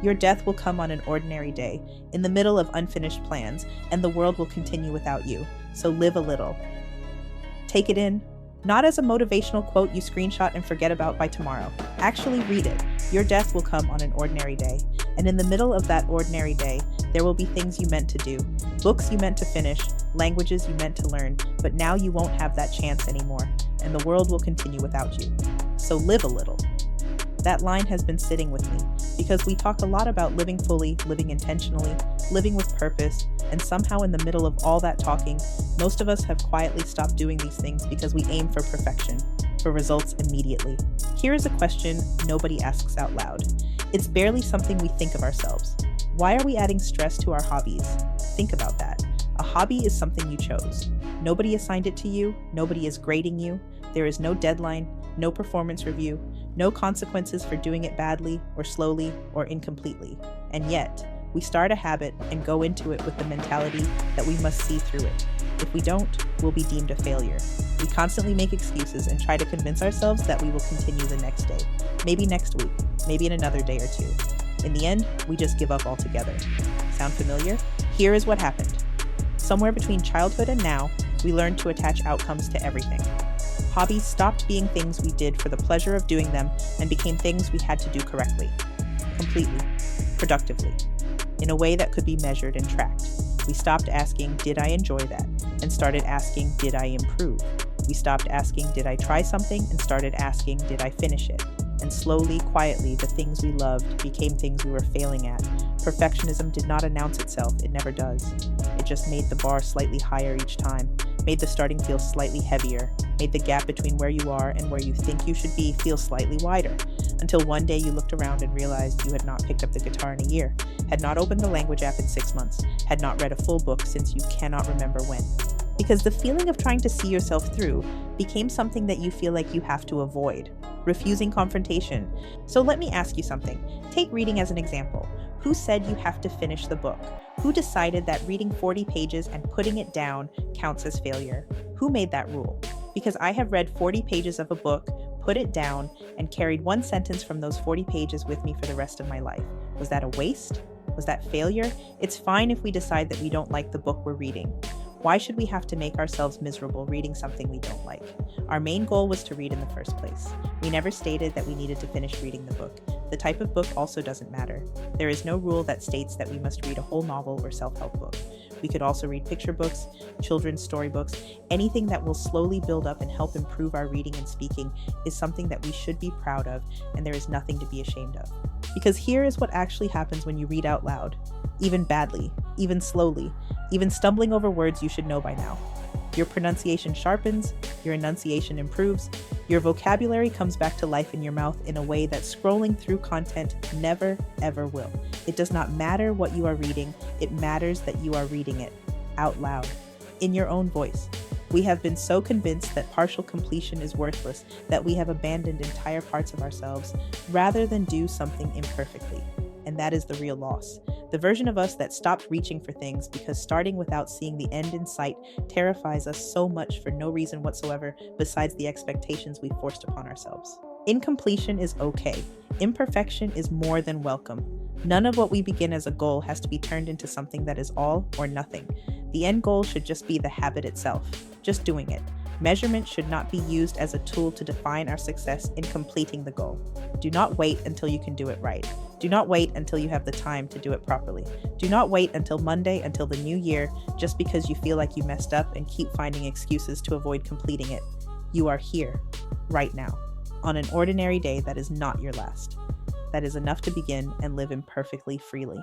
Your death will come on an ordinary day, in the middle of unfinished plans, and the world will continue without you. So live a little. Take it in, not as a motivational quote you screenshot and forget about by tomorrow. Actually read it. Your death will come on an ordinary day, and in the middle of that ordinary day, there will be things you meant to do, books you meant to finish, languages you meant to learn, but now you won't have that chance anymore, and the world will continue without you. So live a little. That line has been sitting with me because we talk a lot about living fully, living intentionally, living with purpose, and somehow in the middle of all that talking, most of us have quietly stopped doing these things because we aim for perfection, for results immediately. Here is a question nobody asks out loud. It's barely something we think of ourselves. Why are we adding stress to our hobbies? Think about that. A hobby is something you chose. Nobody assigned it to you, nobody is grading you, there is no deadline, no performance review, no consequences for doing it badly or slowly or incompletely. And yet, we start a habit and go into it with the mentality that we must see through it. If we don't, we'll be deemed a failure. We constantly make excuses and try to convince ourselves that we will continue the next day, maybe next week, maybe in another day or two. In the end, we just give up altogether. Sound familiar? Here is what happened. Somewhere between childhood and now, we learned to attach outcomes to everything. Hobbies stopped being things we did for the pleasure of doing them and became things we had to do correctly, completely, productively, in a way that could be measured and tracked. We stopped asking, did I enjoy that? And started asking, did I improve? We stopped asking, did I try something? And started asking, did I finish it? And slowly, quietly, the things we loved became things we were failing at. Perfectionism did not announce itself, it never does. It just made the bar slightly higher each time, made the starting feel slightly heavier, made the gap between where you are and where you think you should be feel slightly wider, until one day you looked around and realized you had not picked up the guitar in a year, had not opened the language app in 6 months, had not read a full book since you cannot remember when. Because the feeling of trying to see yourself through became something that you feel like you have to avoid, refusing confrontation. So let me ask you something. Take reading as an example. Who said you have to finish the book? Who decided that reading 40 pages and putting it down counts as failure? Who made that rule? Because I have read 40 pages of a book, put it down, and carried one sentence from those 40 pages with me for the rest of my life. Was that a waste? Was that failure? It's fine if we decide that we don't like the book we're reading. Why should we have to make ourselves miserable reading something we don't like? Our main goal was to read in the first place. We never stated that we needed to finish reading the book. The type of book also doesn't matter. There is no rule that states that we must read a whole novel or self-help book. We could also read picture books, children's storybooks. Anything that will slowly build up and help improve our reading and speaking is something that we should be proud of, and there is nothing to be ashamed of. Because here is what actually happens when you read out loud, even badly, even slowly, even stumbling over words you should know by now. Your pronunciation sharpens, your enunciation improves, your vocabulary comes back to life in your mouth in a way that scrolling through content never, ever will. It does not matter what you are reading, it matters that you are reading it out loud, in your own voice. We have been so convinced that partial completion is worthless that we have abandoned entire parts of ourselves rather than do something imperfectly. And that is the real loss. The version of us that stopped reaching for things because starting without seeing the end in sight terrifies us so much for no reason whatsoever besides the expectations we forced upon ourselves. Incompletion is okay. Imperfection is more than welcome. None of what we begin as a goal has to be turned into something that is all or nothing. The end goal should just be the habit itself, just doing it. Measurement should not be used as a tool to define our success in completing the goal. Do not wait until you can do it right. Do not wait until you have the time to do it properly. Do not wait until Monday, until the new year, just because you feel like you messed up and keep finding excuses to avoid completing it. You are here, right now, on an ordinary day that is not your last. That is enough to begin and live imperfectly freely.